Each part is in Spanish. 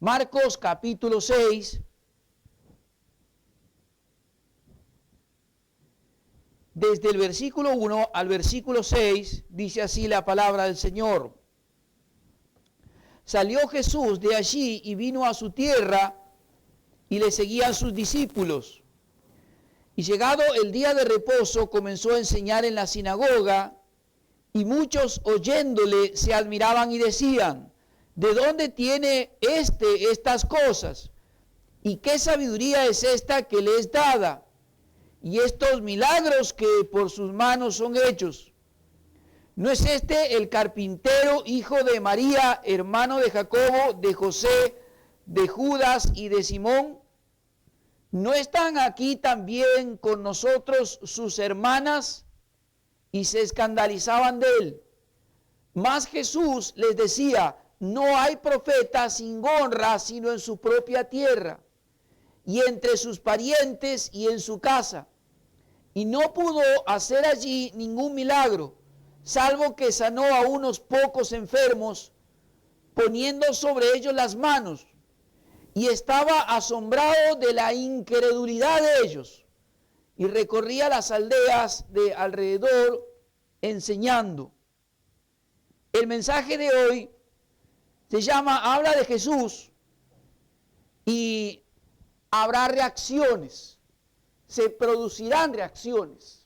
Marcos capítulo 6, desde el versículo 1 al versículo 6, dice así la palabra del Señor. Salió Jesús de allí y vino a su tierra, y le seguían sus discípulos. Y llegado el día de reposo, comenzó a enseñar en la sinagoga, y muchos oyéndole se admiraban y decían: ¿de dónde tiene estas cosas? ¿Y qué sabiduría es esta que le es dada? Y estos milagros que por sus manos son hechos. ¿No es este el carpintero, hijo de María, hermano de Jacobo, de José, de Judas y de Simón? ¿No están aquí también con nosotros sus hermanas? Y se escandalizaban de él. Mas Jesús les decía: no hay profeta sin honra sino en su propia tierra, y entre sus parientes y en su casa. Y no pudo hacer allí ningún milagro, salvo que sanó a unos pocos enfermos, poniendo sobre ellos las manos. Y estaba asombrado de la incredulidad de ellos, y recorría las aldeas de alrededor enseñando. El mensaje de hoy se llama Habla de Jesús, y habrá reacciones, se producirán reacciones.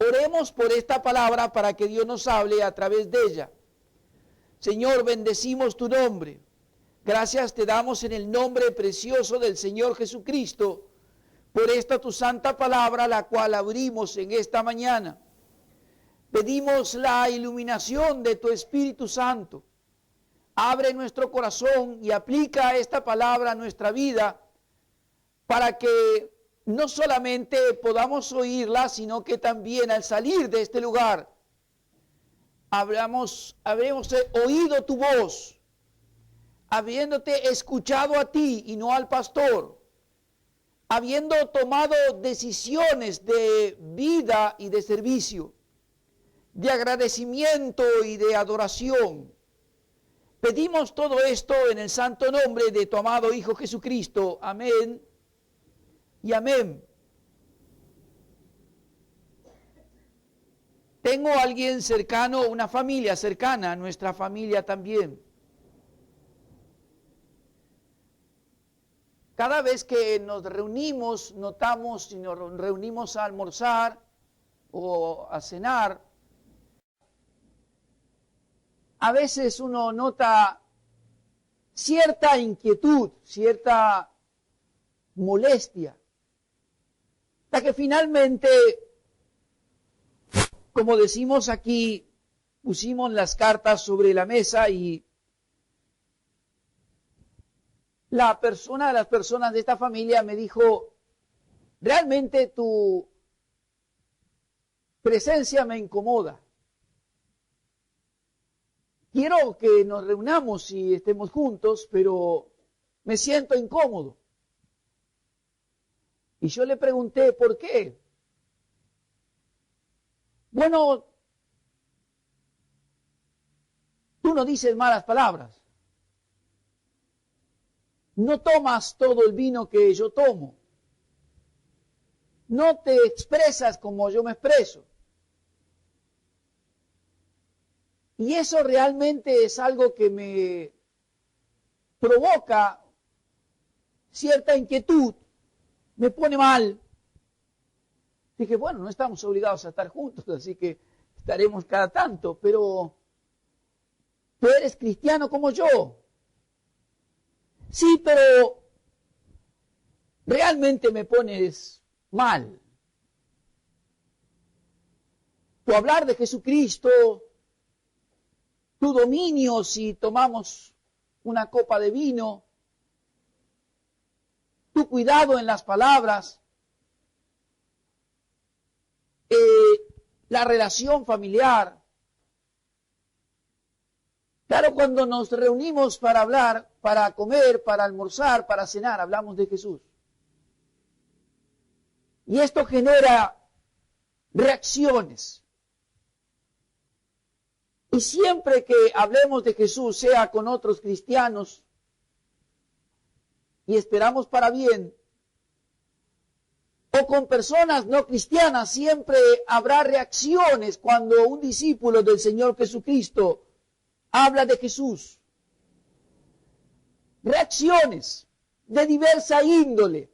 Oremos por esta palabra para que Dios nos hable a través de ella. Señor, bendecimos tu nombre. Gracias te damos en el nombre precioso del Señor Jesucristo por esta tu santa palabra, la cual abrimos en esta mañana. Pedimos la iluminación de tu Espíritu Santo. Abre nuestro corazón y aplica esta palabra a nuestra vida para que no solamente podamos oírla, sino que también al salir de este lugar habremos oído tu voz, habiéndote escuchado a ti y no al pastor, habiendo tomado decisiones de vida y de servicio, de agradecimiento y de adoración. Pedimos todo esto en el santo nombre de tu amado Hijo Jesucristo. Amén y amén. Tengo a alguien cercano, una familia cercana, nuestra familia también. Cada vez que nos reunimos, notamos, si nos reunimos a almorzar o a cenar, a veces uno nota cierta inquietud, cierta molestia, hasta que finalmente, como decimos aquí, pusimos las cartas sobre la mesa y una de las personas de esta familia me dijo: realmente tu presencia me incomoda. Quiero que nos reunamos y estemos juntos, pero me siento incómodo. Y yo le pregunté, ¿por qué? Bueno, tú no dices malas palabras. No tomas todo el vino que yo tomo. No te expresas como yo me expreso. Y eso realmente es algo que me provoca cierta inquietud, me pone mal. Dije, bueno, no estamos obligados a estar juntos, así que estaremos cada tanto, pero tú eres cristiano como yo. Sí, pero realmente me pones mal. Tu hablar de Jesucristo, tu dominio si tomamos una copa de vino, tu cuidado en las palabras, la relación familiar. Claro, cuando nos reunimos para hablar, para comer, para almorzar, para cenar, hablamos de Jesús. Y esto genera reacciones. Y siempre que hablemos de Jesús, sea con otros cristianos, y esperamos para bien, o con personas no cristianas, siempre habrá reacciones cuando un discípulo del Señor Jesucristo habla de Jesús. Reacciones de diversa índole.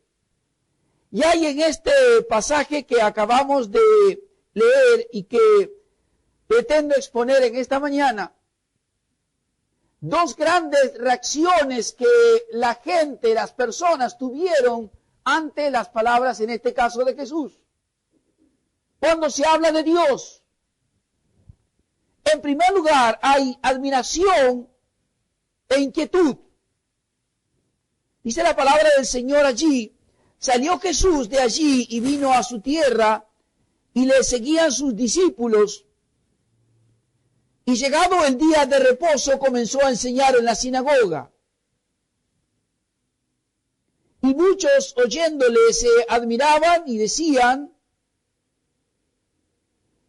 Y hay en este pasaje que acabamos de leer y que pretendo exponer en esta mañana, dos grandes reacciones que la gente, las personas tuvieron ante las palabras, en este caso de Jesús. Cuando se habla de Dios, en primer lugar hay admiración e inquietud. Dice la palabra del Señor allí, salió Jesús de allí y vino a su tierra y le seguían sus discípulos. Y llegado el día de reposo comenzó a enseñar en la sinagoga. Y muchos oyéndole se admiraban y decían,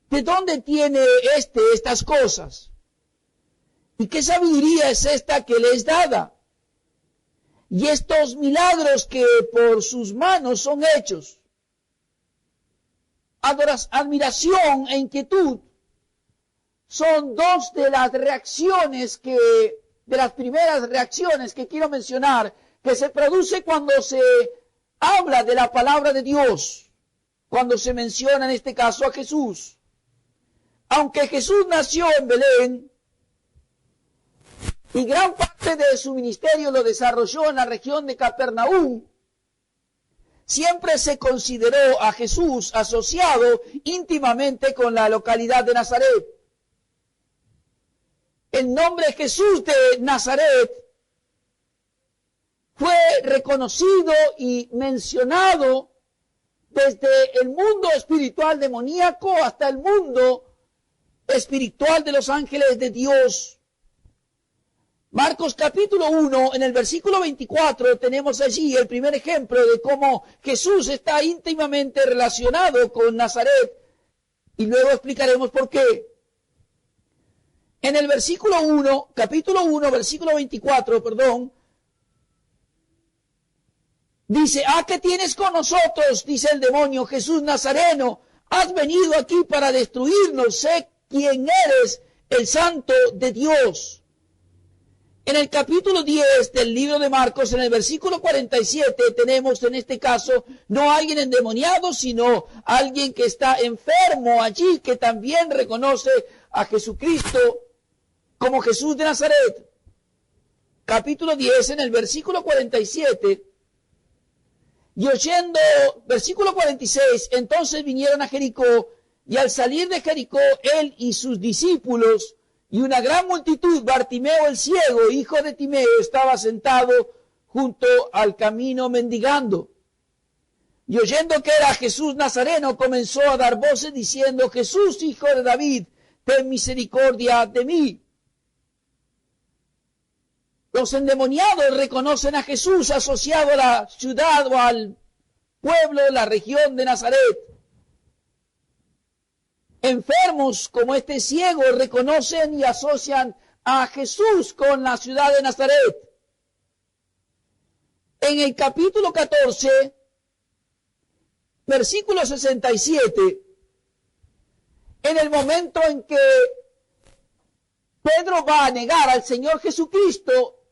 ¿de dónde tiene estas cosas? ¿Y qué sabiduría es esta que le es dada? Y estos milagros que por sus manos son hechos. Admiración e inquietud son dos de las reacciones de las primeras reacciones que quiero mencionar, que se produce cuando se habla de la palabra de Dios, cuando se menciona en este caso a Jesús. Aunque Jesús nació en Belén y gran parte de su ministerio lo desarrolló en la región de Capernaum, siempre se consideró a Jesús asociado íntimamente con la localidad de Nazaret. El nombre Jesús de Nazaret fue reconocido y mencionado desde el mundo espiritual demoníaco hasta el mundo espiritual de los ángeles de Dios. Marcos capítulo 1, en el versículo 24, tenemos allí el primer ejemplo de cómo Jesús está íntimamente relacionado con Nazaret, y luego explicaremos por qué. En el versículo 1, capítulo 1, versículo 24, dice, ¿qué tienes con nosotros? Dice el demonio, Jesús Nazareno, has venido aquí para destruirnos, sé quién eres, el Santo de Dios. En el capítulo 10 del libro de Marcos, en el versículo 47, tenemos en este caso no alguien endemoniado, sino alguien que está enfermo allí, que también reconoce a Jesucristo como Jesús de Nazaret. Capítulo 10, en el versículo 47, y oyendo, versículo 46, entonces vinieron a Jericó, y al salir de Jericó, él y sus discípulos, y una gran multitud, Bartimeo el ciego, hijo de Timeo, estaba sentado junto al camino mendigando. Y oyendo que era Jesús Nazareno, comenzó a dar voces diciendo, Jesús, hijo de David, ten misericordia de mí. Los endemoniados reconocen a Jesús asociado a la ciudad o al pueblo de la región de Nazaret. Enfermos como este ciego reconocen y asocian a Jesús con la ciudad de Nazaret. En el capítulo 14, versículo 67, en el momento en que Pedro va a negar al Señor Jesucristo,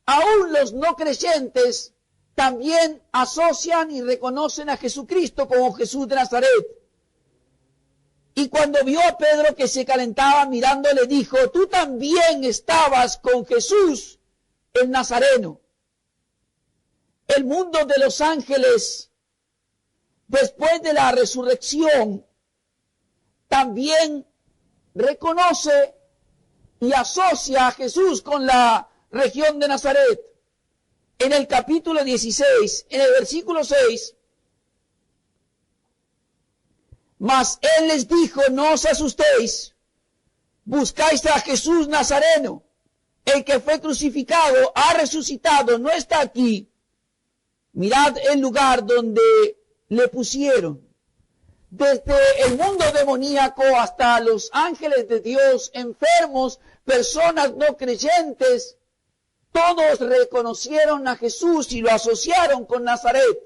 aún los no creyentes también asocian y reconocen a Jesucristo como Jesús de Nazaret. Y cuando vio a Pedro que se calentaba mirándole, dijo, tú también estabas con Jesús el Nazareno. El mundo de los ángeles, después de la resurrección, también reconoce y asocia a Jesús con la región de Nazaret. En el capítulo 16, en el versículo 6, mas él les dijo, no os asustéis, buscáis a Jesús Nazareno, el que fue crucificado, ha resucitado, no está aquí. Mirad el lugar donde le pusieron. Desde el mundo demoníaco hasta los ángeles de Dios, enfermos, personas no creyentes, todos reconocieron a Jesús y lo asociaron con Nazaret.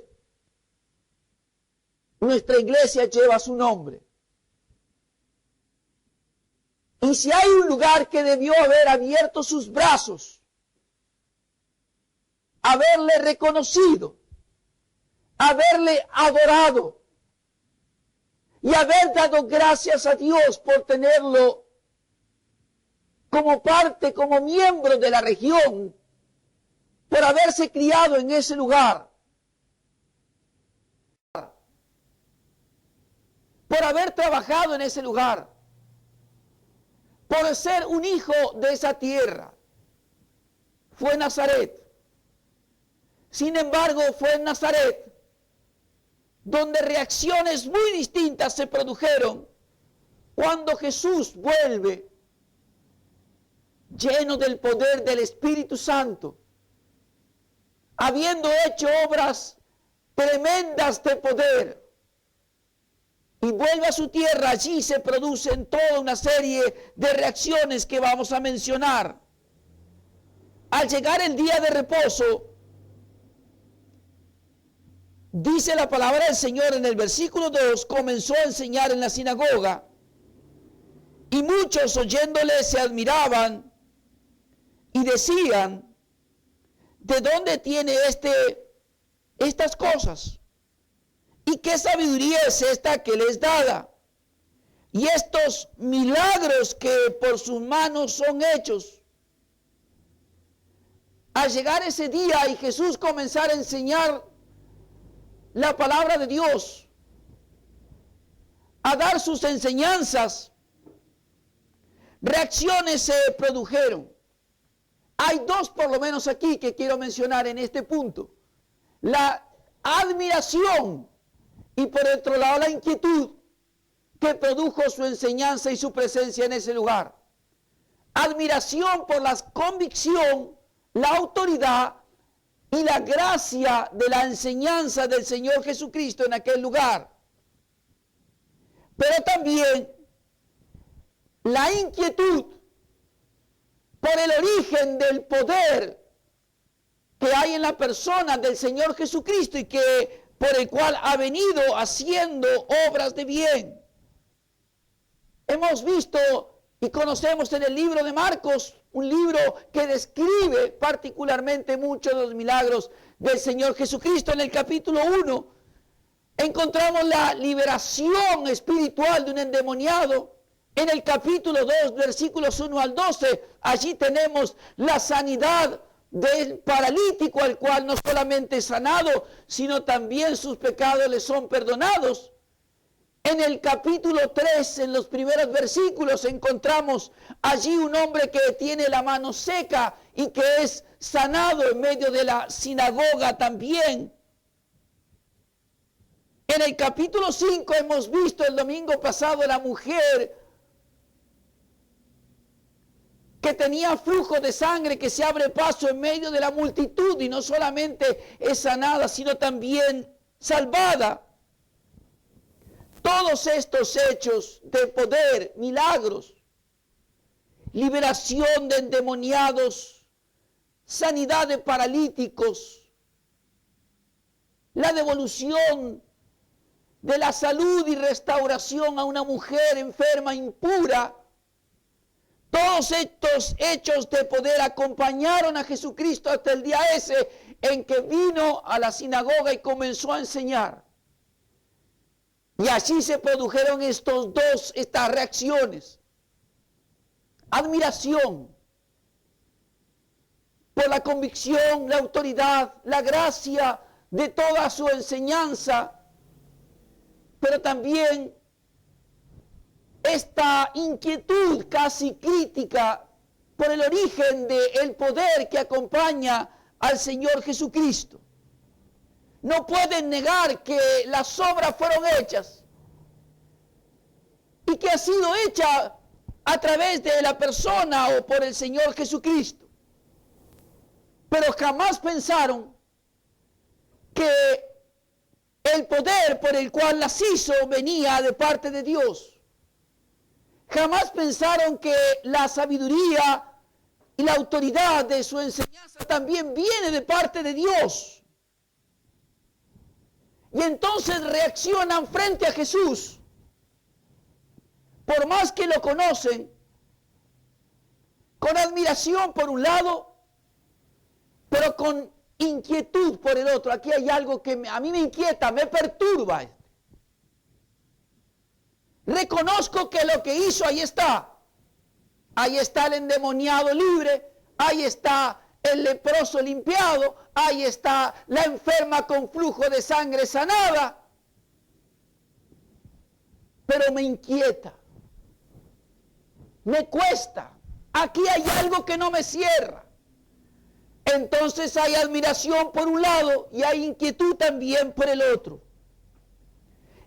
Nuestra iglesia lleva su nombre. Y si hay un lugar que debió haber abierto sus brazos, haberle reconocido, haberle adorado y haber dado gracias a Dios por tenerlo como parte, como miembro de la región, por haberse criado en ese lugar, por haber trabajado en ese lugar, por ser un hijo de esa tierra, fue Nazaret. Sin embargo, fue en Nazaret donde reacciones muy distintas se produjeron cuando Jesús vuelve lleno del poder del Espíritu Santo, habiendo hecho obras tremendas de poder, y vuelve a su tierra. Allí se producen toda una serie de reacciones que vamos a mencionar. Al llegar el día de reposo, dice la palabra del Señor en el versículo 2, comenzó a enseñar en la sinagoga, y muchos oyéndole se admiraban y decían, ¿de dónde tiene estas cosas? ¿Y qué sabiduría es esta que les dada? Y estos milagros que por sus manos son hechos. Al llegar ese día y Jesús comenzar a enseñar la palabra de Dios, a dar sus enseñanzas, reacciones se produjeron. Hay dos por lo menos aquí que quiero mencionar en este punto. La admiración y por otro lado la inquietud que produjo su enseñanza y su presencia en ese lugar. Admiración por la convicción, la autoridad y la gracia de la enseñanza del Señor Jesucristo en aquel lugar. Pero también la inquietud por el origen del poder que hay en la persona del Señor Jesucristo y que por el cual ha venido haciendo obras de bien. Hemos visto y conocemos en el libro de Marcos, un libro que describe particularmente muchos de los milagros del Señor Jesucristo. En el capítulo 1 encontramos la liberación espiritual de un endemoniado. En el capítulo 2, versículos 1 al 12, allí tenemos la sanidad del paralítico, al cual no solamente es sanado, sino también sus pecados le son perdonados. En el capítulo 3, en los primeros versículos, encontramos allí un hombre que tiene la mano seca y que es sanado en medio de la sinagoga también. En el capítulo 5 hemos visto el domingo pasado la mujer que tenía flujo de sangre, que se abre paso en medio de la multitud y no solamente es sanada, sino también salvada. Todos estos hechos de poder, milagros, liberación de endemoniados, sanidad de paralíticos, la devolución de la salud y restauración a una mujer enferma, impura, todos estos hechos de poder acompañaron a Jesucristo hasta el día ese en que vino a la sinagoga y comenzó a enseñar. Y allí se produjeron estas reacciones. Admiración por la convicción, la autoridad, la gracia de toda su enseñanza, pero también esta inquietud casi crítica por el origen del poder que acompaña al Señor Jesucristo. No pueden negar que las obras fueron hechas y que ha sido hecha a través de la persona o por el Señor Jesucristo. Pero jamás pensaron que el poder por el cual las hizo venía de parte de Dios. Jamás pensaron que la sabiduría y la autoridad de su enseñanza también viene de parte de Dios. Y entonces reaccionan frente a Jesús. Por más que lo conocen, con admiración por un lado, pero con inquietud por el otro. Aquí hay algo que a mí me inquieta, me perturba. Reconozco que lo que hizo ahí está. Ahí está el endemoniado libre, ahí está el leproso limpiado, ahí está la enferma con flujo de sangre sanada. Pero me inquieta, me cuesta. Aquí hay algo que no me cierra. Entonces hay admiración por un lado y hay inquietud también por el otro.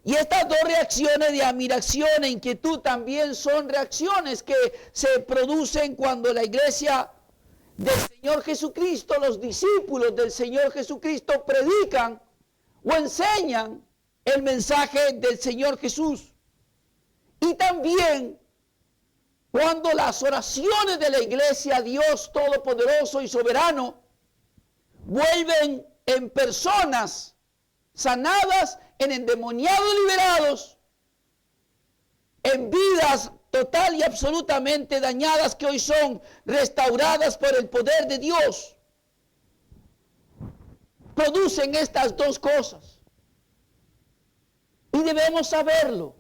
Y estas dos reacciones de admiración e inquietud también son reacciones que se producen cuando la iglesia del Señor Jesucristo, los discípulos del Señor Jesucristo predican o enseñan el mensaje del Señor Jesús. Y también cuando las oraciones de la iglesia, Dios Todopoderoso y Soberano, vuelven en personas sanadas, en endemoniados liberados, en vidas total y absolutamente dañadas que hoy son restauradas por el poder de Dios. Producen estas dos cosas. Y debemos saberlo.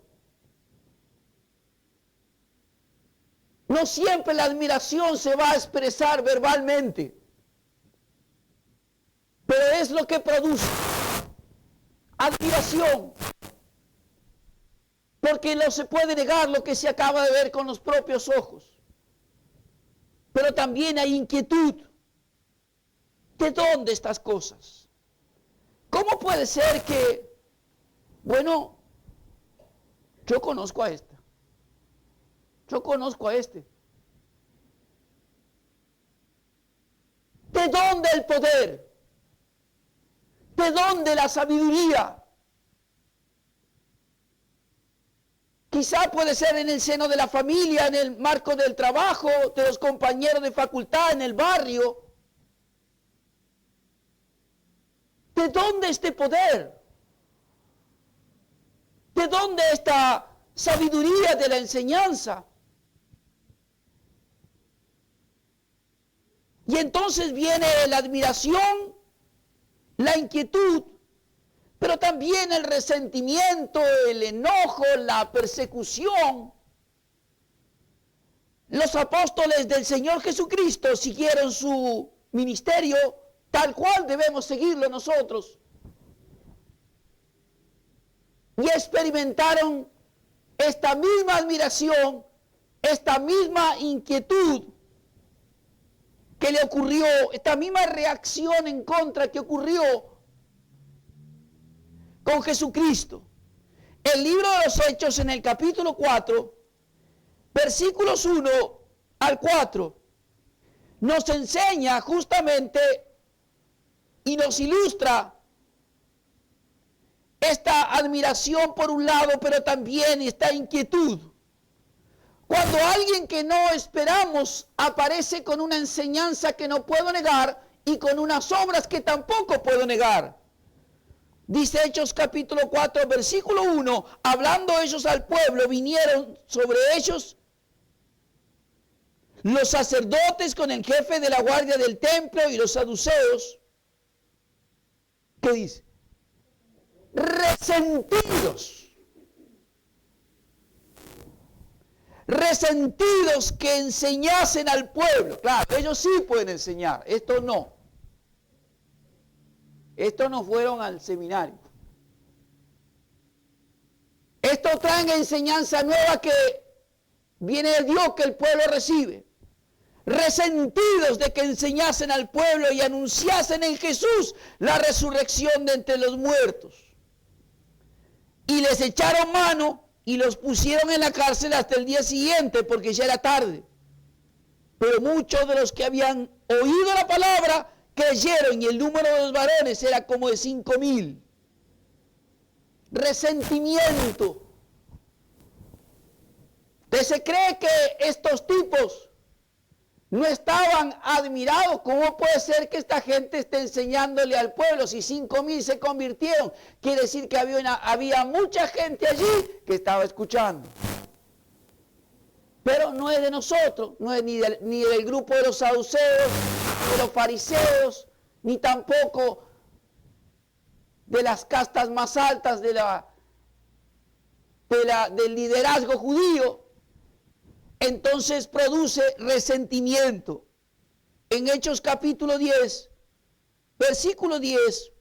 No siempre la admiración se va a expresar verbalmente, pero es lo que produce admiración, porque no se puede negar lo que se acaba de ver con los propios ojos. Pero también hay inquietud. ¿De dónde estas cosas? ¿Cómo puede ser que, bueno, yo conozco a esta, yo conozco a este? ¿De dónde el poder? ¿De dónde la sabiduría? Quizá puede ser en el seno de la familia, en el marco del trabajo, de los compañeros de facultad, en el barrio. ¿De dónde este poder? ¿De dónde esta sabiduría de la enseñanza? Y entonces viene la admiración, la inquietud, pero también el resentimiento, el enojo, la persecución. Los apóstoles del Señor Jesucristo siguieron su ministerio tal cual debemos seguirlo nosotros. Y experimentaron esta misma admiración, esta misma inquietud que le ocurrió, esta misma reacción en contra que ocurrió con Jesucristo. El libro de los Hechos en el capítulo 4, versículos 1 al 4, nos enseña justamente y nos ilustra esta admiración por un lado, pero también esta inquietud. Cuando alguien que no esperamos aparece con una enseñanza que no puedo negar y con unas obras que tampoco puedo negar. Dice Hechos capítulo 4, versículo 1, hablando ellos al pueblo, vinieron sobre ellos los sacerdotes con el jefe de la guardia del templo y los saduceos. ¿Qué dice? Resentidos. Resentidos que enseñasen al pueblo. Claro, ellos sí pueden enseñar, estos no. Estos no fueron al seminario. Estos traen enseñanza nueva que viene de Dios, que el pueblo recibe. Resentidos de que enseñasen al pueblo y anunciasen en Jesús la resurrección de entre los muertos. Y les echaron mano y los pusieron en la cárcel hasta el día siguiente, porque ya era tarde. Pero muchos de los que habían oído la palabra creyeron, y el número de los varones era como de 5,000. Resentimiento. Entonces se cree que estos tipos no estaban admirados. ¿Cómo puede ser que esta gente esté enseñándole al pueblo? Si 5,000 se convirtieron, quiere decir que había mucha gente allí que estaba escuchando. Pero no es de nosotros, no es ni del grupo de los saduceos, ni de los fariseos, ni tampoco de las castas más altas del liderazgo judío. Entonces produce resentimiento. En Hechos capítulo 10, versículo 10,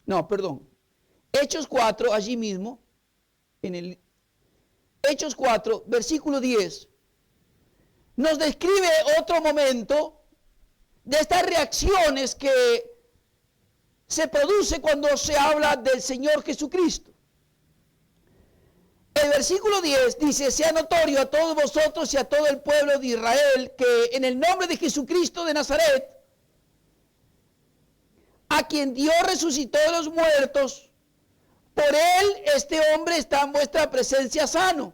no, perdón, Hechos 4, allí mismo, Hechos 4, versículo 10, nos describe otro momento de estas reacciones que se produce cuando se habla del Señor Jesucristo. El versículo 10 dice: sea notorio a todos vosotros y a todo el pueblo de Israel que en el nombre de Jesucristo de Nazaret, a quien Dios resucitó de los muertos, por él este hombre está en vuestra presencia sano.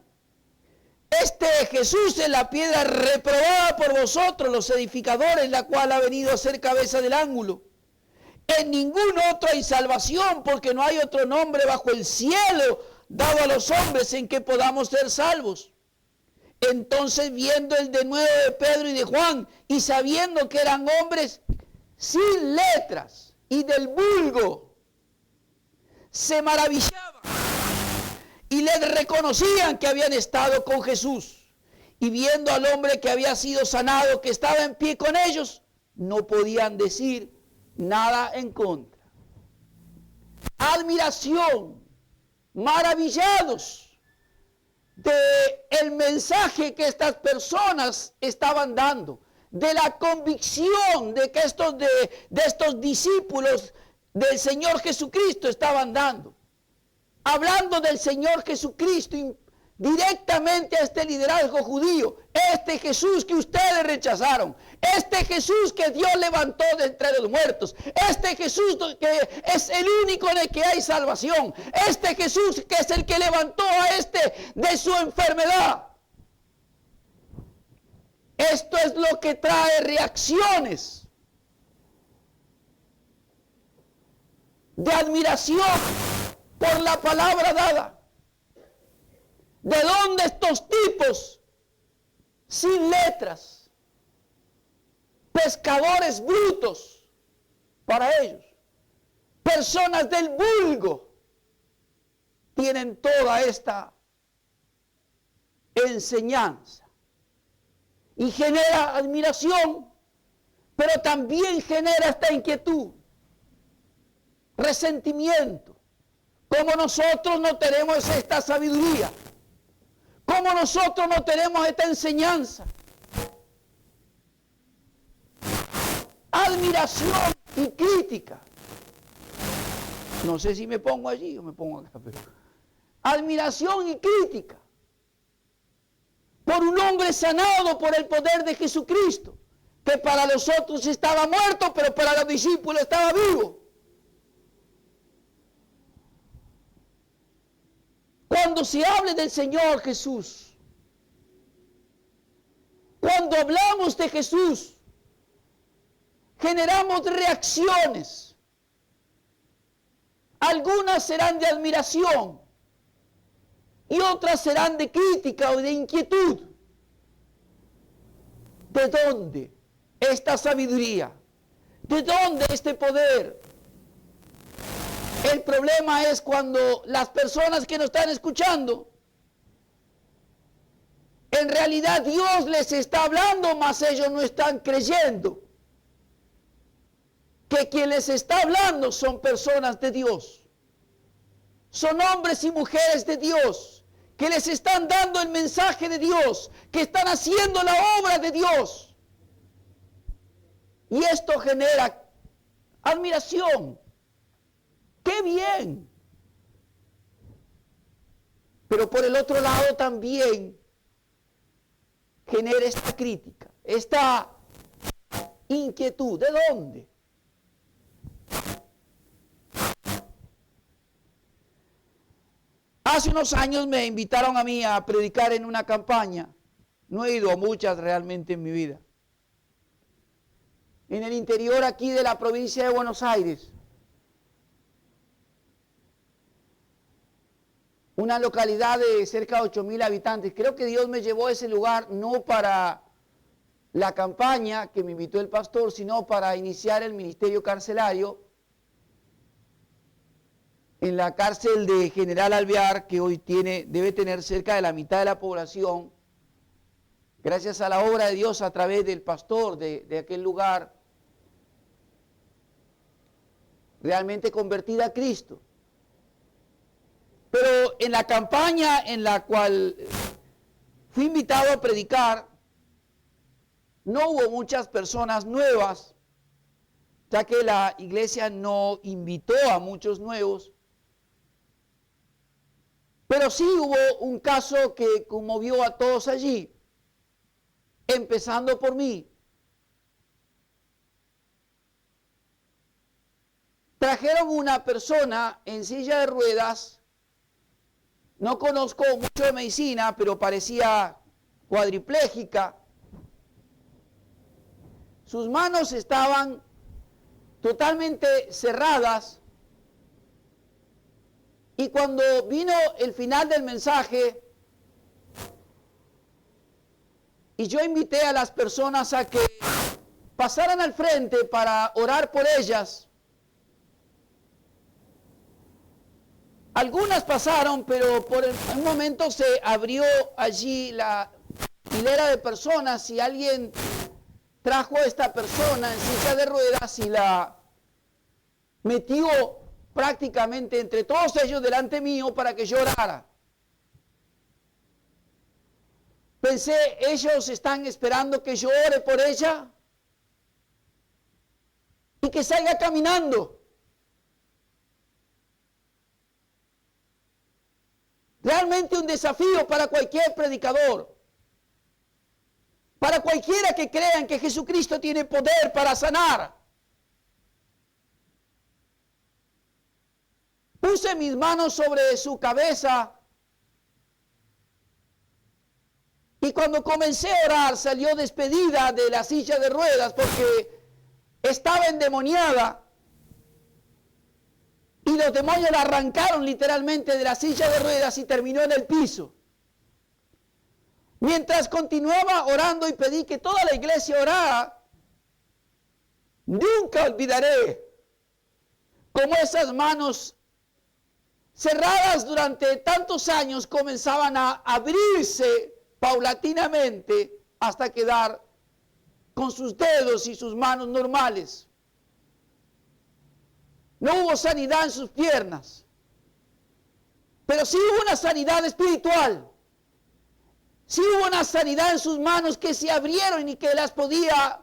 Este Jesús es la piedra reprobada por vosotros los edificadores, la cual ha venido a ser cabeza del ángulo. En ningún otro hay salvación, porque no hay otro nombre bajo el cielo dado a los hombres en que podamos ser salvos. Entonces, viendo el denuedo de Pedro y de Juan, y sabiendo que eran hombres sin letras y del vulgo, se maravillaban y les reconocían que habían estado con Jesús. Y viendo al hombre que había sido sanado, que estaba en pie con ellos, no podían decir nada en contra. Admiración, maravillados del mensaje que estas personas estaban dando, de la convicción de que estos discípulos del Señor Jesucristo estaban dando, hablando del Señor Jesucristo directamente a este liderazgo judío, este Jesús que ustedes rechazaron, este Jesús que Dios levantó de entre los muertos, este Jesús que es el único en el que hay salvación, este Jesús que es el que levantó a este de su enfermedad. Esto es lo que trae reacciones de admiración por la palabra dada. ¿De dónde estos tipos sin letras, pescadores brutos para ellos, personas del vulgo, tienen toda esta enseñanza? Y genera admiración, pero también genera esta inquietud, resentimiento. Como nosotros no tenemos esta sabiduría, como nosotros no tenemos esta enseñanza. Admiración y crítica. No sé si me pongo allí o me pongo acá, pero admiración y crítica por un hombre sanado por el poder de Jesucristo, que para los otros estaba muerto, pero para los discípulos estaba vivo. Cuando se hable del Señor Jesús, cuando hablamos de Jesús, generamos reacciones. Algunas serán de admiración y otras serán de crítica o de inquietud. ¿De dónde esta sabiduría? ¿De dónde este poder? El problema es cuando las personas que nos están escuchando, en realidad Dios les está hablando, mas ellos no están creyendo que quien les está hablando son personas de Dios. Son hombres y mujeres de Dios, que les están dando el mensaje de Dios, que están haciendo la obra de Dios. Y esto genera admiración. ¡Qué bien! Pero por el otro lado también genera esta crítica, esta inquietud. ¿De dónde? hace unos años me invitaron a mí a predicar en una campaña. No he ido a muchas realmente en mi vida. En el interior aquí de la provincia de Buenos Aires. Una localidad de cerca de 8.000 habitantes. Creo que Dios me llevó a ese lugar no para la campaña que me invitó el pastor, sino para iniciar el ministerio carcelario en la cárcel de General Alvear, que hoy debe tener cerca de la mitad de la población, gracias a la obra de Dios a través del pastor de aquel lugar, realmente convertida a Cristo. Pero en la campaña en la cual fui invitado a predicar, no hubo muchas personas nuevas, ya que la iglesia no invitó a muchos nuevos. Pero sí hubo un caso que conmovió a todos allí, empezando por mí. Trajeron una persona en silla de ruedas. No conozco mucho de medicina, pero parecía cuadripléjica. Sus manos estaban totalmente cerradas. Y cuando vino el final del mensaje, y yo invité a las personas a que pasaran al frente para orar por ellas, algunas pasaron, pero en un momento se abrió allí la hilera de personas y alguien trajo a esta persona en silla de ruedas y la metió prácticamente entre todos ellos delante mío para que yo orara. Pensé, ellos están esperando que yo ore por ella y que salga caminando. Realmente un desafío para cualquier predicador, para cualquiera que crea en que Jesucristo tiene poder para sanar. Puse mis manos sobre su cabeza y cuando comencé a orar salió despedida de la silla de ruedas porque estaba endemoniada. Y los demonios la arrancaron literalmente de la silla de ruedas y terminó en el piso. Mientras continuaba orando y pedí que toda la iglesia orara, nunca olvidaré cómo esas manos cerradas durante tantos años comenzaban a abrirse paulatinamente hasta quedar con sus dedos y sus manos normales. No hubo sanidad en sus piernas, pero sí hubo una sanidad espiritual. Sí hubo una sanidad en sus manos que se abrieron y que las podía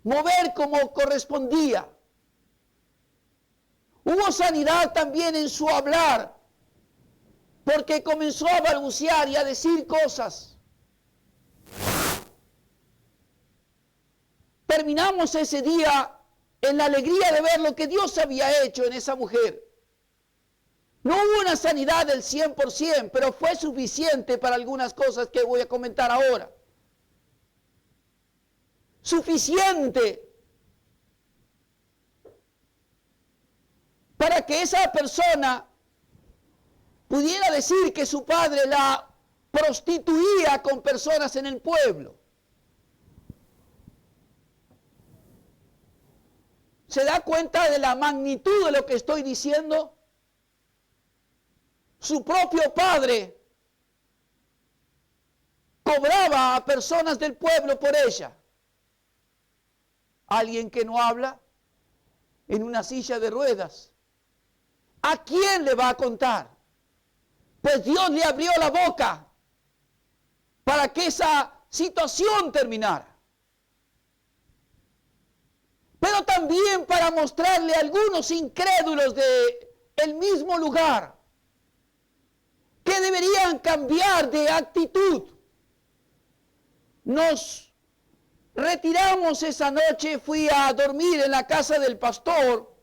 mover como correspondía. Hubo sanidad también en su hablar, porque comenzó a balbucear y a decir cosas. Terminamos ese día en la alegría de ver lo que Dios había hecho en esa mujer. No hubo una sanidad del 100%, pero fue suficiente para algunas cosas que voy a comentar ahora. Suficiente para que esa persona pudiera decir que su padre la prostituía con personas en el pueblo. ¿Se da cuenta de la magnitud de lo que estoy diciendo? Su propio padre cobraba a personas del pueblo por ella. Alguien que no habla en una silla de ruedas. ¿A quién le va a contar? Pues Dios le abrió la boca para que esa situación terminara. Pero también para mostrarle a algunos incrédulos del mismo lugar que deberían cambiar de actitud. Nos retiramos esa noche, fui a dormir en la casa del pastor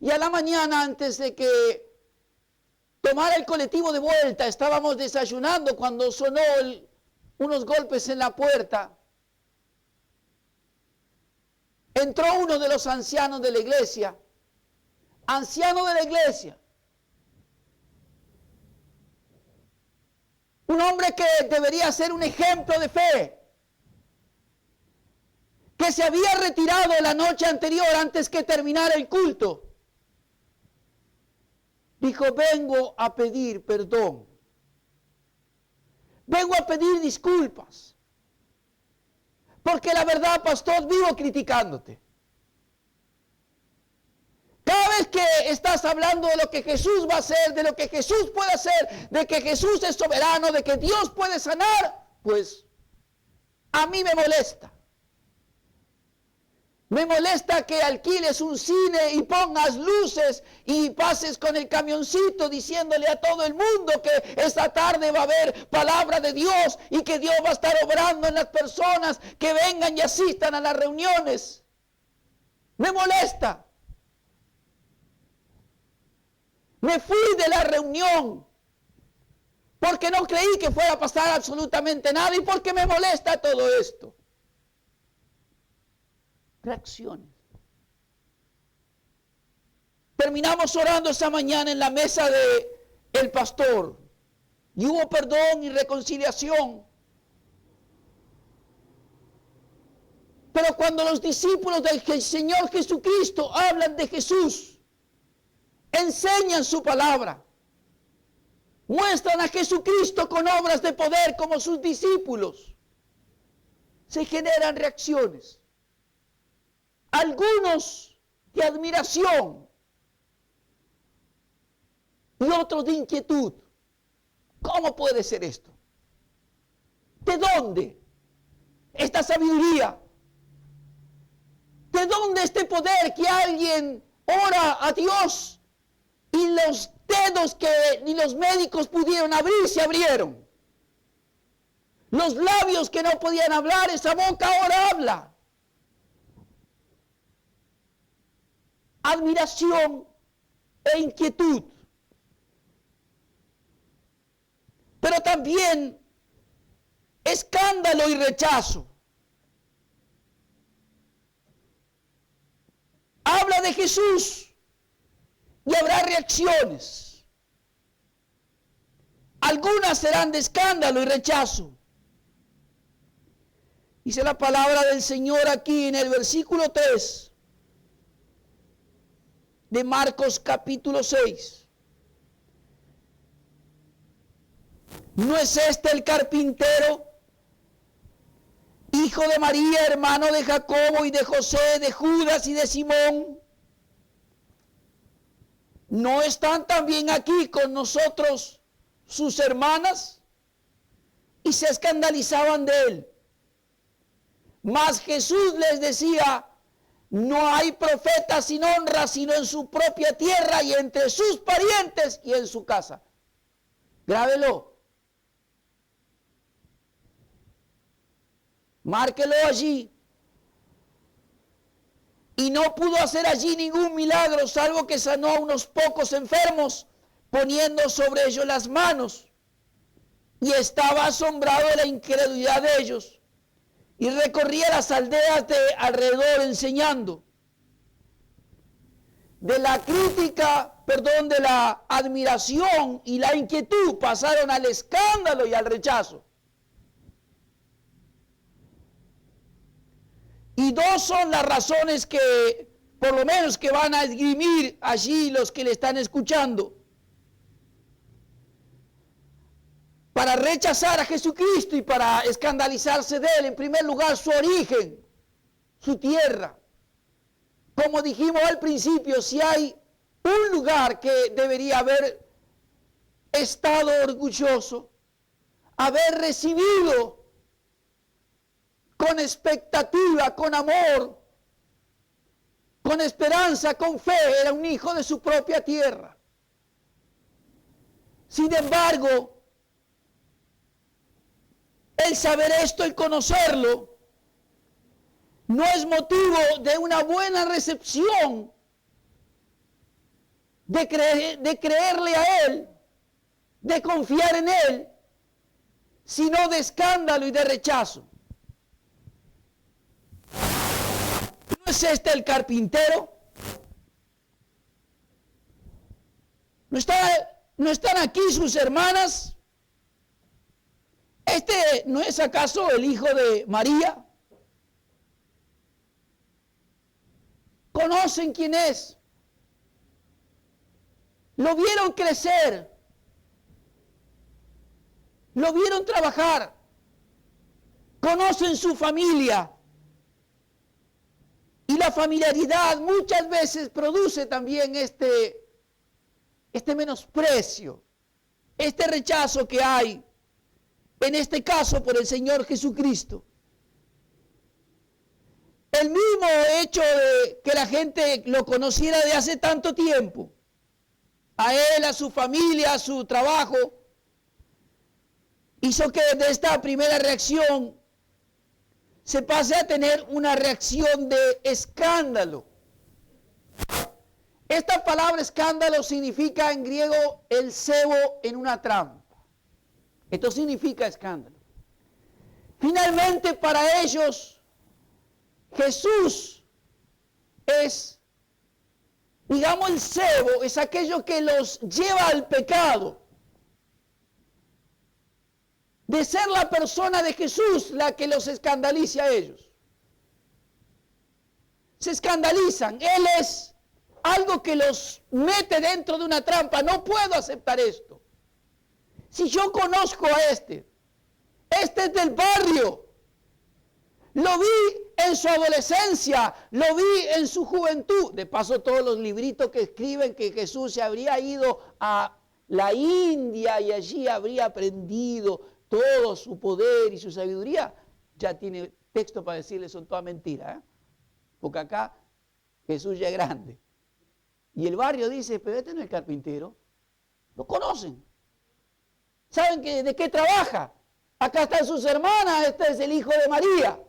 y a la mañana antes de que tomar el colectivo de vuelta. Estábamos desayunando cuando sonó unos golpes en la puerta. Entró uno de los ancianos de la iglesia. Anciano de la iglesia. Un hombre que debería ser un ejemplo de fe. Que se había retirado la noche anterior antes que terminara el culto. Dijo, vengo a pedir perdón. Vengo a pedir disculpas. Porque la verdad, pastor, vivo criticándote. Cada vez que estás hablando de lo que Jesús va a hacer, de lo que Jesús puede hacer, de que Jesús es soberano, de que Dios puede sanar, pues a mí me molesta. Me molesta que alquiles un cine y pongas luces y pases con el camioncito diciéndole a todo el mundo que esta tarde va a haber palabra de Dios y que Dios va a estar obrando en las personas que vengan y asistan a las reuniones. Me molesta. Me fui de la reunión porque no creí que fuera a pasar absolutamente nada y porque me molesta todo esto. Reacciones. Terminamos orando esa mañana en la mesa del pastor y hubo perdón y reconciliación. Pero cuando los discípulos del Señor Jesucristo hablan de Jesús, enseñan su palabra, muestran a Jesucristo con obras de poder como sus discípulos, se generan reacciones. Algunos de admiración y otros de inquietud. ¿Cómo puede ser esto? ¿De dónde esta sabiduría? ¿De dónde este poder que alguien ora a Dios y los dedos que ni los médicos pudieron abrir se abrieron? Los labios que no podían hablar, esa boca ahora habla. Admiración e inquietud. Pero también escándalo y rechazo. Habla de Jesús y habrá reacciones. Algunas serán de escándalo y rechazo. Dice la palabra del Señor aquí en el versículo 3 de Marcos capítulo 6. ¿No es este el carpintero, hijo de María, hermano de Jacobo y de José, de Judas y de Simón? ¿No están también aquí con nosotros sus hermanas? Y se escandalizaban de él. Mas Jesús les decía, no hay profeta sin honra, sino en su propia tierra y entre sus parientes y en su casa. Grábelo. Márquelo allí. Y no pudo hacer allí ningún milagro, salvo que sanó a unos pocos enfermos, poniendo sobre ellos las manos. Y estaba asombrado de la incredulidad de ellos. Y recorría las aldeas de alrededor enseñando. De la crítica, de la admiración y la inquietud pasaron al escándalo y al rechazo. Y dos son las razones que, por lo menos, que van a esgrimir allí los que le están escuchando. Para rechazar a Jesucristo y para escandalizarse de Él. En primer lugar, su origen, su tierra. Como dijimos al principio, si hay un lugar que debería haber estado orgulloso, haber recibido con expectativa, con amor, con esperanza, con fe, era un hijo de su propia tierra. Sin embargo, el saber esto y conocerlo no es motivo de una buena recepción, de creerle a Él de confiar en Él, sino de escándalo y de rechazo. ¿No es este el carpintero? ¿No están aquí sus hermanas? ¿Este no es acaso el hijo de María? ¿Conocen quién es? Lo vieron crecer. Lo vieron trabajar. Conocen su familia. Y la familiaridad muchas veces produce también este menosprecio, este rechazo que hay, en este caso por el Señor Jesucristo. El mismo hecho de que la gente lo conociera de hace tanto tiempo, a él, a su familia, a su trabajo, hizo que de esta primera reacción se pase a tener una reacción de escándalo. Esta palabra escándalo significa en griego el cebo en una trampa. Esto significa escándalo. Finalmente, para ellos, Jesús es, digamos, el cebo, es aquello que los lleva al pecado. De ser la persona de Jesús la que los escandaliza a ellos. Se escandalizan. Él es algo que los mete dentro de una trampa. No puedo aceptar esto. Si yo conozco a este es del barrio, lo vi en su adolescencia, lo vi en su juventud. De paso, todos los libritos que escriben que Jesús se habría ido a la India y allí habría aprendido todo su poder y su sabiduría, ya tiene texto para decirle son toda mentira, ¿eh? Porque acá Jesús ya es grande. Y el barrio dice, pero este no es el carpintero. Lo conocen. ¿Saben de qué trabaja? Acá están sus hermanas, este es el hijo de María.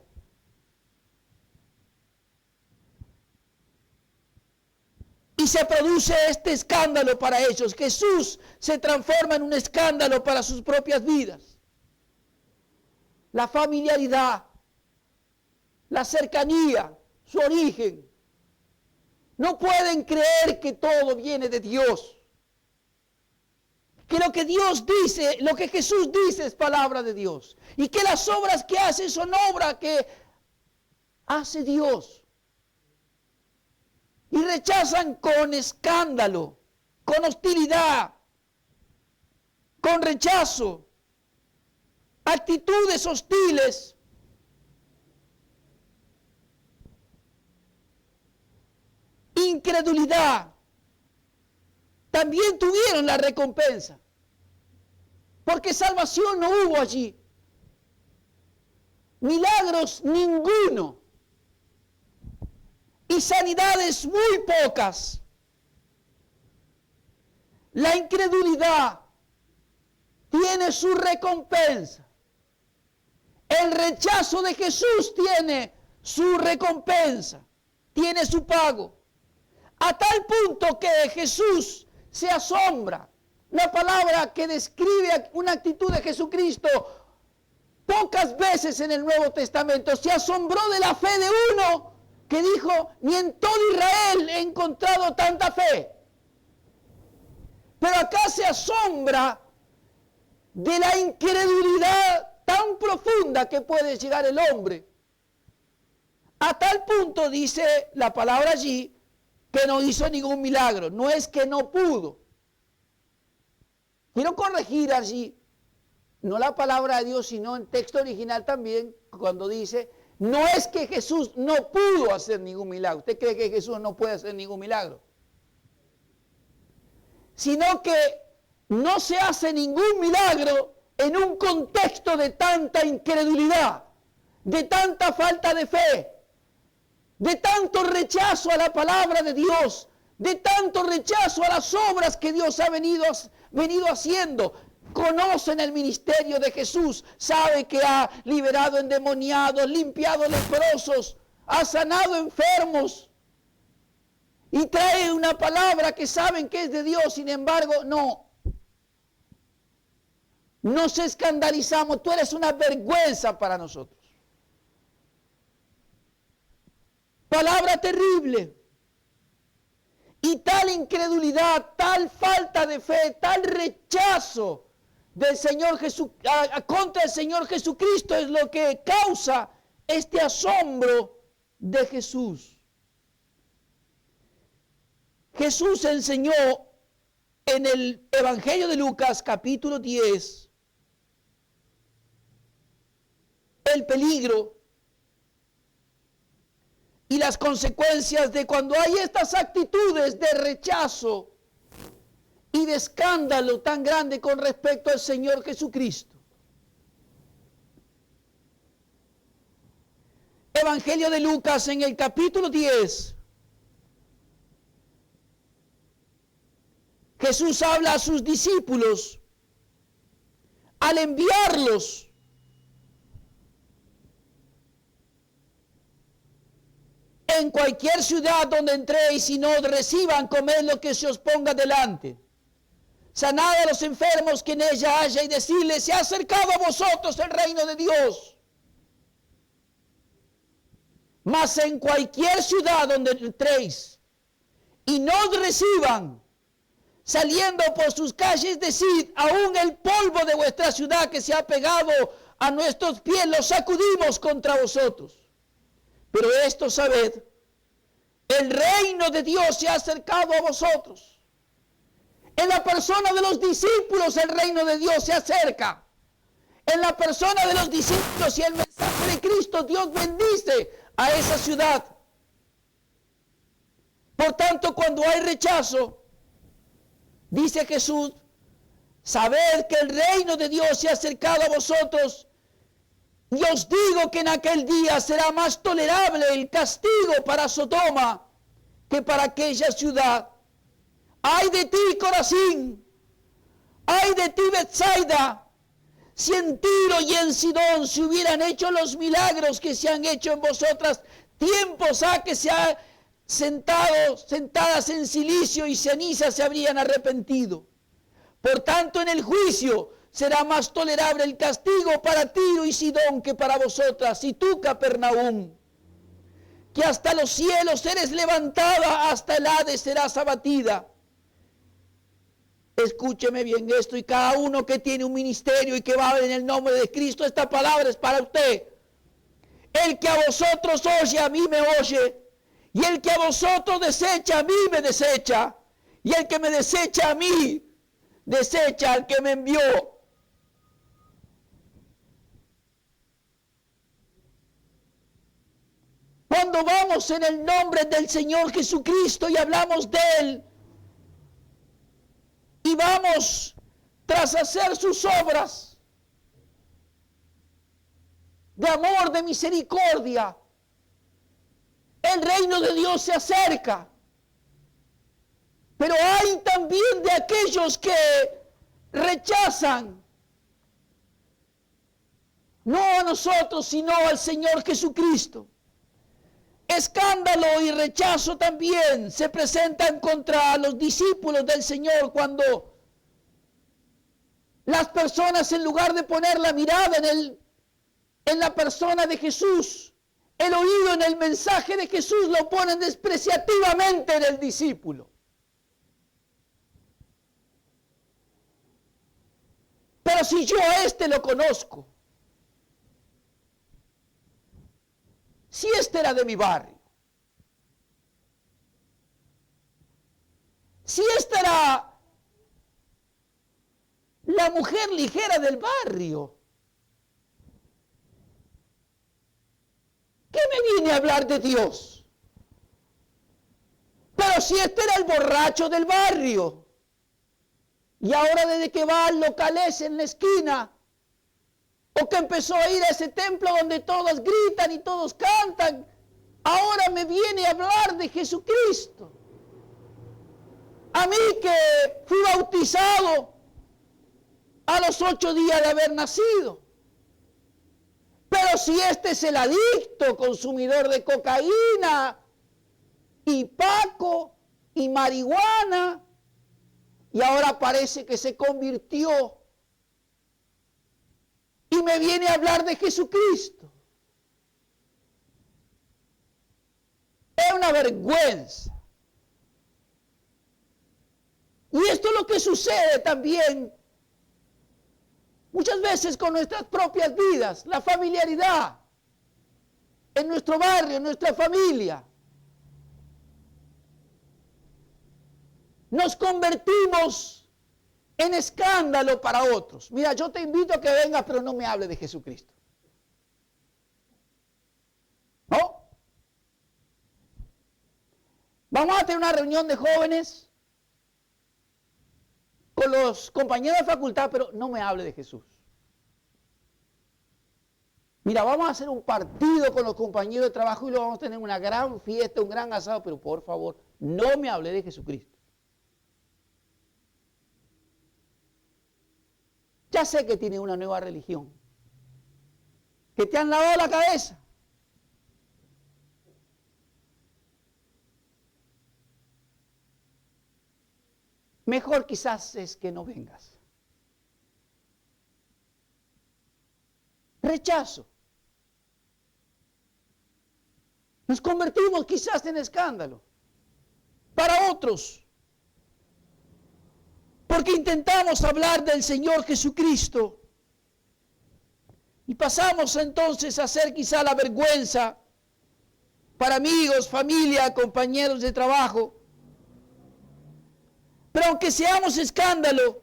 Y se produce este escándalo para ellos. Jesús se transforma en un escándalo para sus propias vidas. La familiaridad, la cercanía, su origen. No pueden creer que todo viene de Dios. Que lo que Dios dice, lo que Jesús dice es palabra de Dios. Y que las obras que hace son obras que hace Dios. Y rechazan con escándalo, con hostilidad, con rechazo, actitudes hostiles. Incredulidad. También tuvieron la recompensa. Porque salvación no hubo allí. Milagros ninguno. Y sanidades muy pocas. La incredulidad tiene su recompensa. El rechazo de Jesús tiene su recompensa. Tiene su pago. A tal punto que Jesús se asombra. La palabra que describe una actitud de Jesucristo pocas veces en el Nuevo Testamento se asombró de la fe de uno que dijo, ni en todo Israel he encontrado tanta fe. Pero acá se asombra de la incredulidad tan profunda que puede llegar el hombre. A tal punto dice la palabra allí que no hizo ningún milagro. No es que no pudo. Quiero corregir allí, no la palabra de Dios, sino en texto original también, cuando dice, no es que Jesús no pudo hacer ningún milagro. ¿Usted cree que Jesús no puede hacer ningún milagro? Sino que no se hace ningún milagro en un contexto de tanta incredulidad, de tanta falta de fe, de tanto rechazo a la palabra de Dios, de tanto rechazo a las obras que Dios ha venido haciendo. Conocen el ministerio de Jesús, sabe que ha liberado endemoniados, limpiado leprosos, ha sanado enfermos y trae una palabra que saben que es de Dios, sin embargo, no. Nos escandalizamos. Tú eres una vergüenza para nosotros. Palabra terrible. Y tal incredulidad, tal falta de fe, tal rechazo del Señor contra el Señor Jesucristo es lo que causa este asombro de Jesús. Jesús enseñó en el Evangelio de Lucas capítulo 10 el peligro y las consecuencias de cuando hay estas actitudes de rechazo y de escándalo tan grande con respecto al Señor Jesucristo. Evangelio de Lucas en el capítulo 10. Jesús habla a sus discípulos al enviarlos en cualquier ciudad donde entréis y no reciban, comed lo que se os ponga delante. Sanad a los enfermos que en ella haya y decirles, se ha acercado a vosotros el reino de Dios. Mas en cualquier ciudad donde entréis y no os reciban, saliendo por sus calles, decid, aún el polvo de vuestra ciudad que se ha pegado a nuestros pies, lo sacudimos contra vosotros. Pero esto sabed, el reino de Dios se ha acercado a vosotros. En la persona de los discípulos el reino de Dios se acerca. En la persona de los discípulos y el mensaje de Cristo, Dios bendice a esa ciudad. Por tanto, cuando hay rechazo, dice Jesús, sabed que el reino de Dios se ha acercado a vosotros. Y os digo que en aquel día será más tolerable el castigo para Sodoma que para aquella ciudad. ¡Ay de ti, Corazín! ¡Ay de ti, Betsaida! Si en Tiro y en Sidón se hubieran hecho los milagros que se han hecho en vosotras, tiempos ha que se ha sentadas en silicio y ceniza se habrían arrepentido. Por tanto, en el juicio será más tolerable el castigo para Tiro y Sidón que para vosotras. Y tú, Capernaum, que hasta los cielos eres levantada, hasta el Hades serás abatida. Escúcheme bien esto, y cada uno que tiene un ministerio y que va en el nombre de Cristo, esta palabra es para usted. El que a vosotros oye, a mí me oye. Y el que a vosotros desecha, a mí me desecha. Y el que me desecha a mí, desecha al que me envió. Cuando vamos en el nombre del Señor Jesucristo y hablamos de Él, y vamos tras hacer sus obras de amor, de misericordia, el reino de Dios se acerca. Pero hay también de aquellos que rechazan, no a nosotros, sino al Señor Jesucristo. Escándalo y rechazo también se presentan contra los discípulos del Señor cuando las personas, en lugar de poner la mirada en la persona de Jesús, el oído en el mensaje de Jesús, lo ponen despreciativamente en el discípulo. Pero si yo a este lo conozco, si este era de mi barrio, si esta era la mujer ligera del barrio, ¿qué me viene a hablar de Dios? Pero si este era el borracho del barrio, y ahora desde que va al local ese en la esquina, o que empezó a ir a ese templo donde todos gritan y todos cantan, ahora me viene a hablar de Jesucristo. A mí que fui bautizado a los 8 días de haber nacido. Pero si este es el adicto, consumidor de cocaína, y paco, y marihuana, y ahora parece que se convirtió, y me viene a hablar de Jesucristo. Es una vergüenza. Y esto es lo que sucede también muchas veces con nuestras propias vidas, la familiaridad, en nuestro barrio, en nuestra familia. Nos convertimos en escándalo para otros. Mira, yo te invito a que vengas, pero no me hables de Jesucristo. ¿No? Vamos a tener una reunión de jóvenes con los compañeros de facultad, pero no me hable de Jesús. Mira, vamos a hacer un partido con los compañeros de trabajo y lo vamos a tener una gran fiesta, un gran asado, pero por favor, no me hable de Jesucristo. Ya sé que tienes una nueva religión, que te han lavado la cabeza. Mejor quizás es que no vengas. Rechazo. Nos convertimos quizás en escándalo para otros, porque intentamos hablar del Señor Jesucristo y pasamos entonces a ser quizá la vergüenza para amigos, familia, compañeros de trabajo. Pero aunque seamos escándalo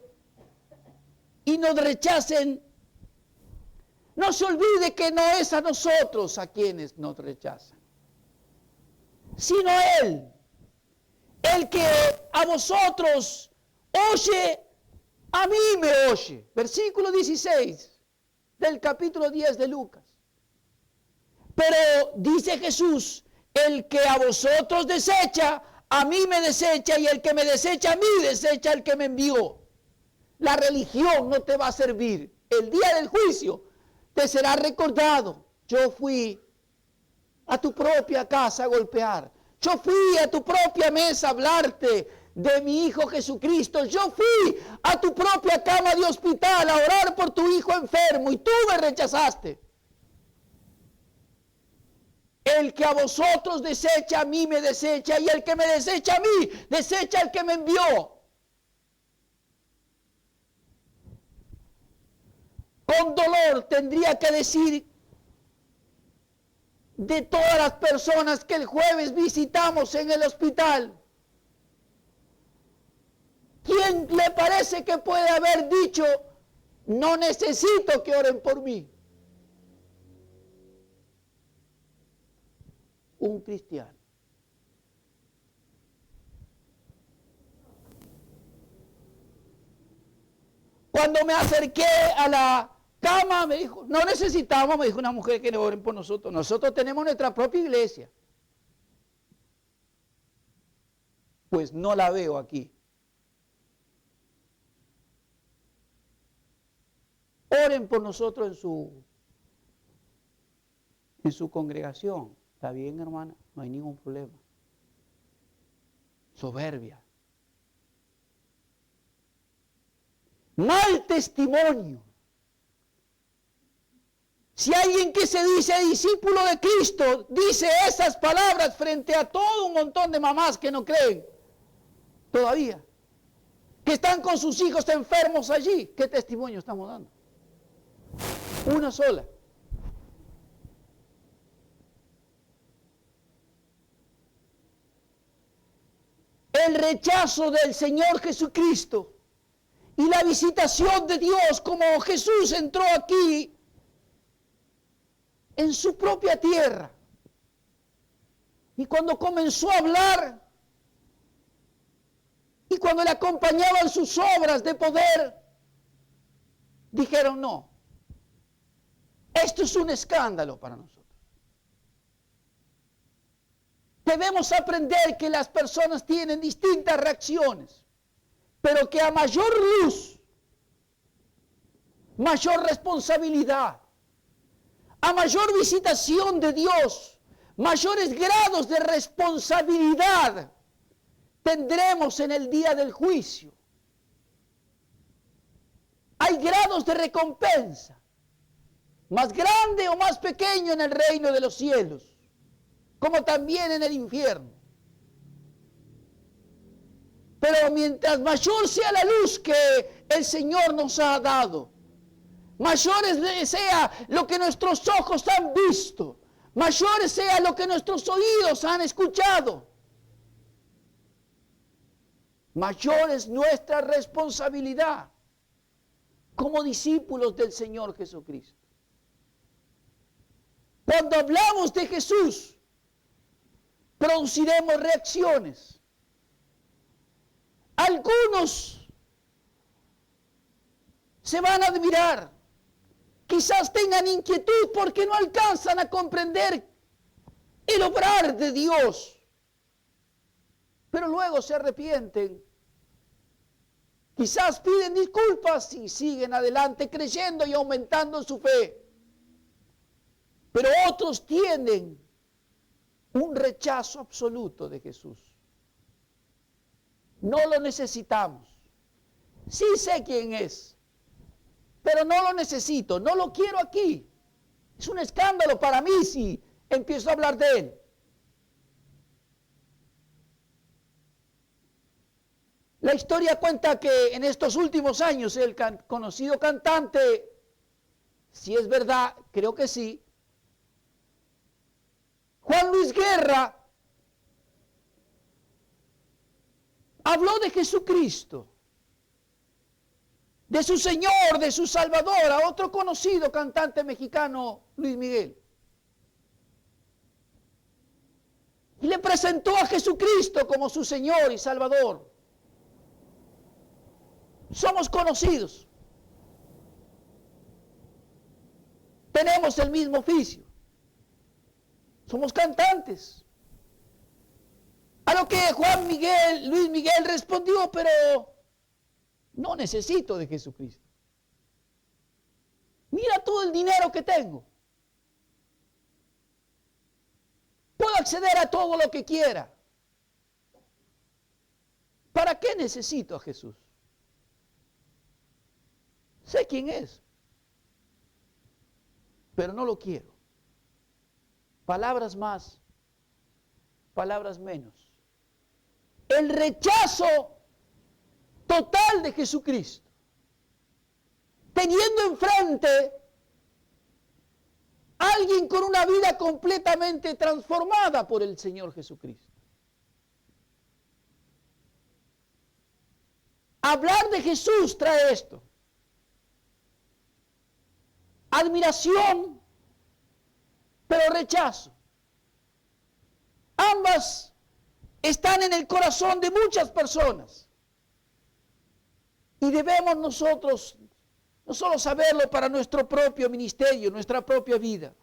y nos rechacen, no se olvide que no es a nosotros a quienes nos rechazan, sino Él, el que a vosotros oye, a mí me oye. Versículo 16 del capítulo 10 de Lucas. Pero dice Jesús, el que a vosotros desecha, a mí me desecha, y el que me desecha a mí, desecha al que me envió. La religión no te va a servir. El día del juicio te será recordado. Yo fui a tu propia casa a golpear. Yo fui a tu propia mesa a hablarte de mi Hijo Jesucristo. Yo fui a tu propia cama de hospital a orar por tu hijo enfermo y tú me rechazaste. El que a vosotros desecha, a mí me desecha, y el que me desecha a mí, desecha al que me envió. Con dolor tendría que decir de todas las personas que el jueves visitamos en el hospital, ¿quién le parece que puede haber dicho, no necesito que oren por mí? Un cristiano. Cuando me acerqué a la cama, me dijo, no necesitamos, me dijo una mujer, que le oren por nosotros. Nosotros tenemos nuestra propia iglesia. Pues no la veo aquí. Oren por nosotros en su congregación. Está bien, hermana, no hay ningún problema. Soberbia. Mal testimonio. Si alguien que se dice discípulo de Cristo dice esas palabras frente a todo un montón de mamás que no creen todavía, que están con sus hijos enfermos allí, ¿qué testimonio estamos dando? Una sola. El rechazo del Señor Jesucristo y la visitación de Dios, como Jesús entró aquí en su propia tierra. Y cuando comenzó a hablar, y cuando le acompañaban sus obras de poder, dijeron no, esto es un escándalo para nosotros. Debemos aprender que las personas tienen distintas reacciones, pero que a mayor luz, mayor responsabilidad, a mayor visitación de Dios, mayores grados de responsabilidad tendremos en el día del juicio. Hay grados de recompensa. más grande o más pequeño en el reino de los cielos, como también en el infierno. Pero mientras mayor sea la luz que el Señor nos ha dado, mayor sea lo que nuestros ojos han visto, mayor sea lo que nuestros oídos han escuchado, mayor es nuestra responsabilidad como discípulos del Señor Jesucristo. Cuando hablamos de Jesús, produciremos reacciones. Algunos se van a admirar, quizás tengan inquietud porque no alcanzan a comprender el obrar de Dios, pero luego se arrepienten. Quizás piden disculpas y siguen adelante creyendo y aumentando su fe. Pero otros tienen un rechazo absoluto de Jesús. No lo necesitamos. Sí sé quién es, pero no lo necesito, no lo quiero aquí. Es un escándalo para mí si empiezo a hablar de él. La historia cuenta que en estos últimos años el conocido cantante, si es verdad, creo que sí, Juan Luis Guerra, habló de Jesucristo, de su Señor, de su Salvador, a otro conocido cantante mexicano, Luis Miguel. Y le presentó a Jesucristo como su Señor y Salvador. Somos conocidos. Tenemos el mismo oficio. Somos cantantes. A lo que Luis Miguel respondió, pero no necesito de Jesucristo. Mira todo el dinero que tengo. Puedo acceder a todo lo que quiera. ¿Para qué necesito a Jesús? Sé quién es, pero no lo quiero. Palabras más, palabras menos. El rechazo total de Jesucristo, teniendo enfrente a alguien con una vida completamente transformada por el Señor Jesucristo. Hablar de Jesús trae esto: admiración, pero rechazo. Ambas están en el corazón de muchas personas. Y debemos nosotros no solo saberlo para nuestro propio ministerio, nuestra propia vida,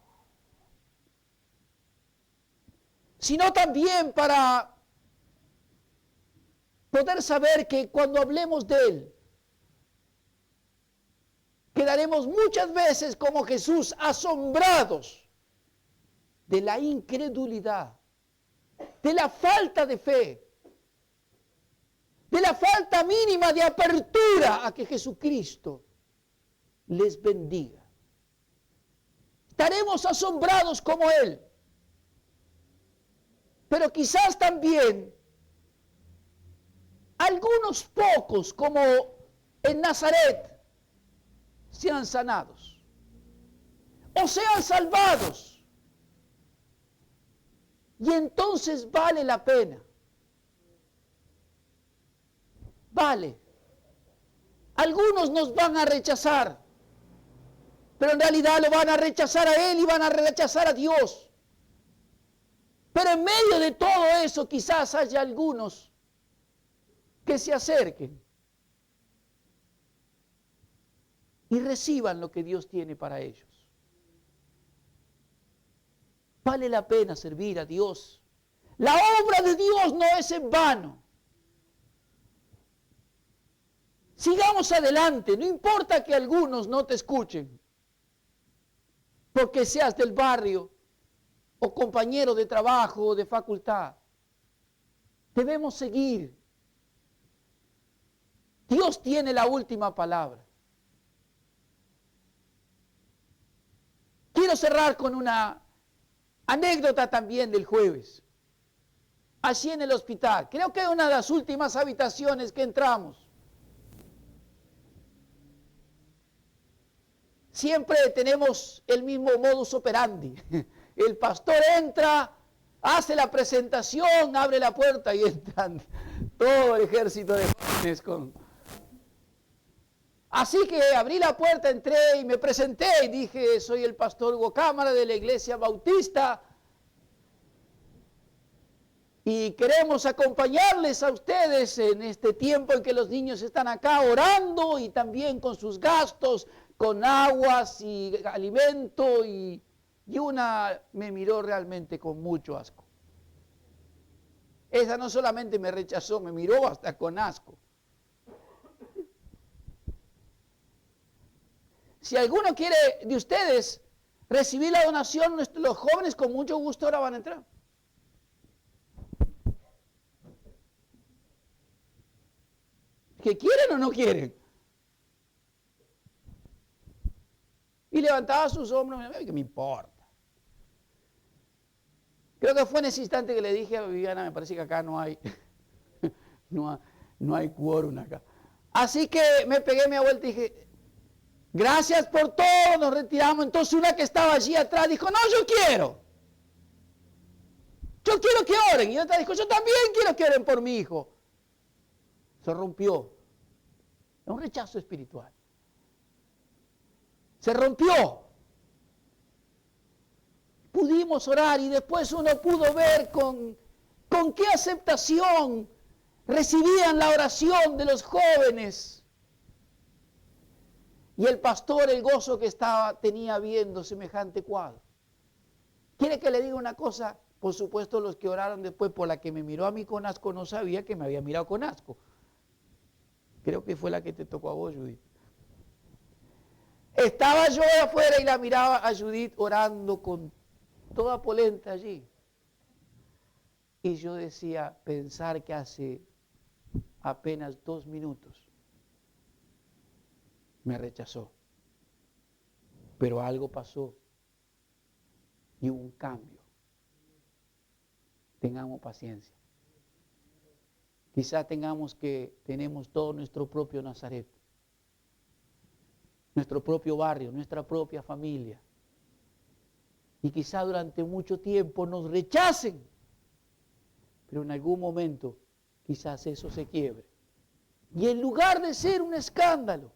sino también para poder saber que cuando hablemos de Él, quedaremos muchas veces como Jesús, asombrados de la incredulidad, de la falta de fe, de la falta mínima de apertura a que Jesucristo les bendiga. Estaremos asombrados como Él, pero quizás también algunos pocos, como en Nazaret, sean sanados o sean salvados, y entonces vale la pena. Vale. Algunos nos van a rechazar, pero en realidad lo van a rechazar a Él y van a rechazar a Dios. Pero en medio de todo eso quizás haya algunos que se acerquen y reciban lo que Dios tiene para ellos. Vale la pena servir a Dios. La obra de Dios no es en vano. Sigamos adelante, no importa que algunos no te escuchen, porque seas del barrio o compañero de trabajo o de facultad. Debemos seguir. Dios tiene la última palabra. quiero cerrar con una anécdota también del jueves. Allí en el hospital, creo que es una de las últimas habitaciones que entramos. Siempre tenemos el mismo modus operandi. El pastor entra, hace la presentación, abre la puerta y entran todo el ejército de jóvenes Así que abrí la puerta, entré y me presenté y dije, soy el pastor Hugo Cámara de la Iglesia Bautista y queremos acompañarles a ustedes en este tiempo en que los niños están acá orando y también con sus gastos, con aguas y alimento y una me miró realmente con mucho asco. Esa no solamente me rechazó, me miró hasta con asco. Si alguno quiere de ustedes recibir la donación, los jóvenes con mucho gusto ahora van a entrar. ¿Que quieren o no quieren? Y levantaba sus hombros, ¿qué me importa? Creo que fue en ese instante que le dije a Viviana, me parece que acá no hay, no hay quórum acá. Así que me pegué mi vuelta y dije, gracias por todo, nos retiramos. Entonces una que estaba allí atrás dijo, no, yo quiero que oren. Y otra dijo, yo también quiero que oren por mi hijo. Se rompió. Es un rechazo espiritual. Se rompió. Pudimos orar y después uno pudo ver con qué aceptación recibían la oración de los jóvenes. Y el pastor, el gozo que tenía viendo semejante cuadro. ¿Quiere que le diga una cosa? Por supuesto, los que oraron después por la que me miró a mí con asco no sabía que me había mirado con asco. Creo que fue la que te tocó a vos, Judith. Estaba yo afuera y la miraba a Judith orando con toda polenta allí. Y yo decía, pensar que hace apenas 2 minutos me rechazó. Pero algo pasó y hubo un cambio. Tengamos paciencia. Quizá tenemos todo nuestro propio Nazaret, nuestro propio barrio, nuestra propia familia. Y quizá durante mucho tiempo nos rechacen, pero en algún momento quizás eso se quiebre. Y en lugar de ser un escándalo,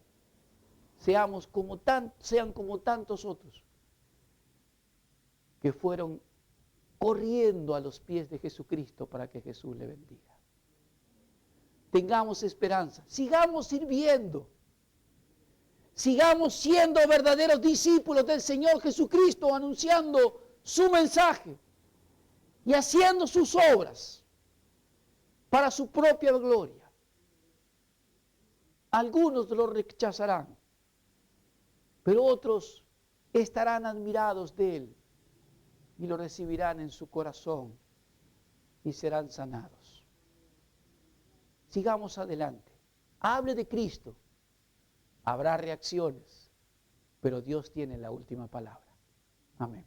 sean como tantos otros que fueron corriendo a los pies de Jesucristo para que Jesús le bendiga. Tengamos esperanza, sigamos sirviendo, sigamos siendo verdaderos discípulos del Señor Jesucristo, anunciando su mensaje y haciendo sus obras para su propia gloria. Algunos lo rechazarán, pero otros estarán admirados de Él y lo recibirán en su corazón y serán sanados. Sigamos adelante. Hable de Cristo. Habrá reacciones, pero Dios tiene la última palabra. Amén.